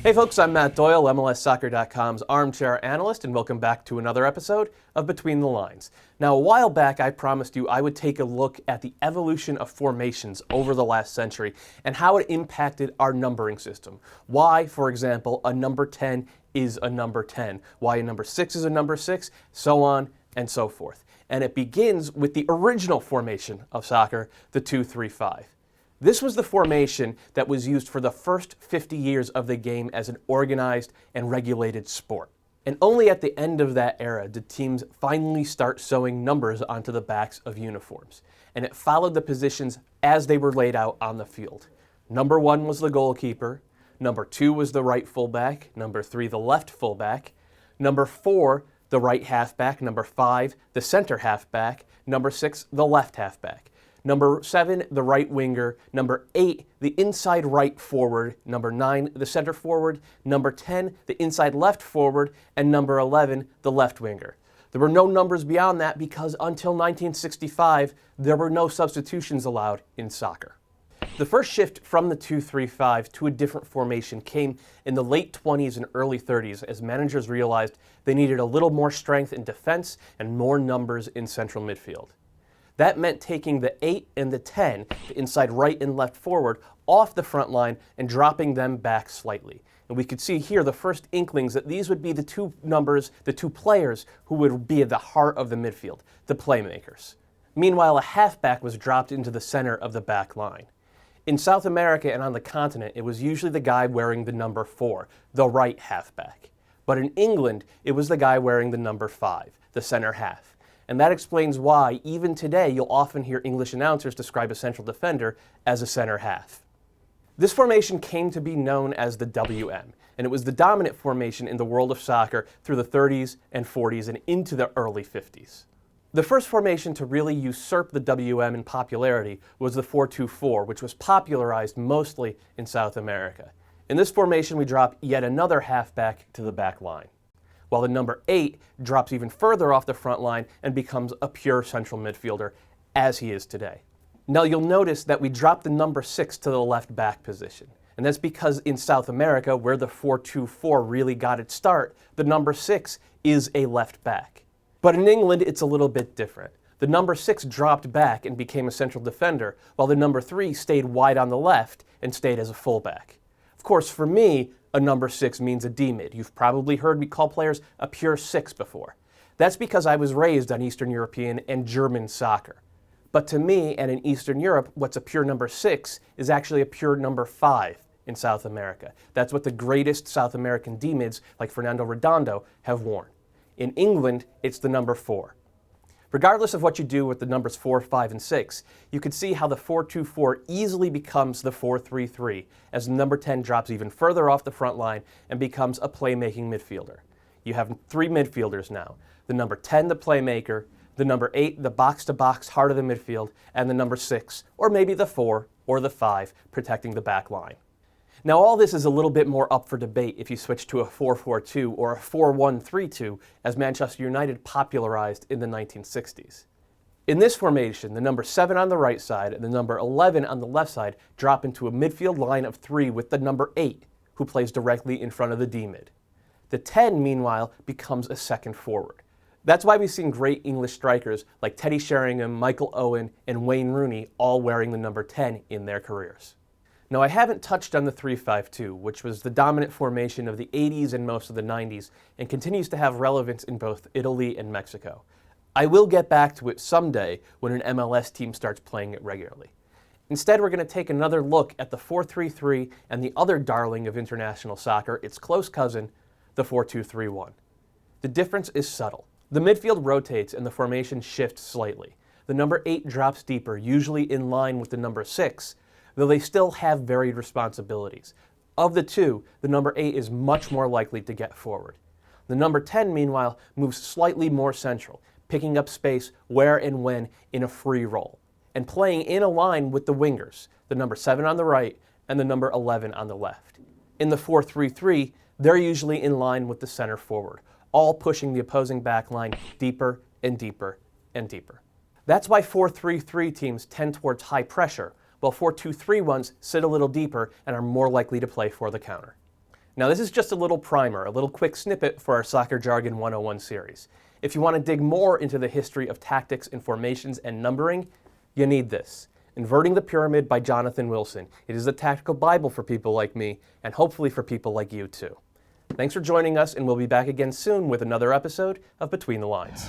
Hey folks, I'm Matt Doyle, MLSsoccer.com's Armchair Analyst, and welcome back to another episode of Between the Lines. Now, a while back, I promised you I would take a look at the evolution of formations over the last century and how it impacted our numbering system. Why, for example, a number 10 is a number 10, why a number 6 is a number 6, so on and so forth. And it begins with the original formation of soccer, the 2-3-5. This was the formation that was used for the first 50 years of the game as an organized and regulated sport. And only at the end of that era did teams finally start sewing numbers onto the backs of uniforms. And it followed the positions as they were laid out on the field. Number 1 was the goalkeeper, number 2 was the right fullback, number 3 the left fullback, number 4 the right halfback, number 5 the center halfback, number 6 the left halfback. Number 7, the right winger. Number 8, the inside right forward. Number 9, the center forward. Number 10, the inside left forward. And number 11, the left winger. There were no numbers beyond that because until 1965, there were no substitutions allowed in soccer. The first shift from the 2-3-5 to a different formation came in the late 20s and early 30s as managers realized they needed a little more strength in defense and more numbers in central midfield. That meant taking the 8 and the 10, the inside right and left forward, off the front line and dropping them back slightly. And we could see here the first inklings that these would be the two numbers, the two players who would be at the heart of the midfield, the playmakers. Meanwhile, a halfback was dropped into the center of the back line. In South America and on the continent, it was usually the guy wearing the number 4, the right halfback. But in England, it was the guy wearing the number 5, the center half. And that explains why, even today, you'll often hear English announcers describe a central defender as a center half. This formation came to be known as the WM, and it was the dominant formation in the world of soccer through the 30s and 40s and into the early 50s. The first formation to really usurp the WM in popularity was the 4-2-4, which was popularized mostly in South America. In this formation, we drop yet another halfback to the back line, while the number 8 drops even further off the front line and becomes a pure central midfielder, as he is today. Now you'll notice that we drop the number 6 to the left back position, and that's because in South America, where the 4-2-4 really got its start, the number 6 is a left back. But in England, it's a little bit different. The number 6 dropped back and became a central defender, while the number 3 stayed wide on the left and stayed as a fullback. Of course, for me, a number 6 means a D-mid. You've probably heard me call players a pure 6 before. That's because I was raised on Eastern European and German soccer. But to me, and in Eastern Europe, what's a pure number 6 is actually a pure number 5 in South America. That's what the greatest South American D-mids, like Fernando Redondo, have worn. In England, it's the number 4. Regardless of what you do with the numbers 4, 5, and 6, you can see how the 4-2-4 easily becomes the 4-3-3 as the number 10 drops even further off the front line and becomes a playmaking midfielder. You have 3 midfielders now. The number 10, the playmaker, the number 8, the box-to-box heart of the midfield, and the number 6, or maybe the 4 or the 5, protecting the back line. Now all this is a little bit more up for debate if you switch to a 4-4-2 or a 4-1-3-2 as Manchester United popularized in the 1960s. In this formation, the number 7 on the right side and the number 11 on the left side drop into a midfield line of 3 with the number 8, who plays directly in front of the D-mid. The 10, meanwhile, becomes a second forward. That's why we've seen great English strikers like Teddy Sheringham, Michael Owen, and Wayne Rooney all wearing the number 10 in their careers. Now, I haven't touched on the 3-5-2, which was the dominant formation of the 80s and most of the 90s, and continues to have relevance in both Italy and Mexico. I will get back to it someday when an MLS team starts playing it regularly. Instead, we're going to take another look at the 4-3-3 and the other darling of international soccer, its close cousin, the 4-2-3-1. The difference is subtle. The midfield rotates and the formation shifts slightly. The number 8 drops deeper, usually in line with the number 6, though they still have varied responsibilities. Of the two, the number 8 is much more likely to get forward. The number 10, meanwhile, moves slightly more central, picking up space where and when in a free role, and playing in a line with the wingers, the number 7 on the right and the number 11 on the left. In the 4-3-3, they're usually in line with the center forward, all pushing the opposing back line deeper and deeper and deeper. That's why 4-3-3 teams tend towards high pressure, while 4-2-3 ones sit a little deeper and are more likely to play for the counter. Now this is just a little primer, a little quick snippet for our Soccer Jargon 101 series. If you want to dig more into the history of tactics and formations and numbering, you need this. Inverting the Pyramid by Jonathan Wilson. It is a tactical Bible for people like me, and hopefully for people like you too. Thanks for joining us, and we'll be back again soon with another episode of Between the Lines.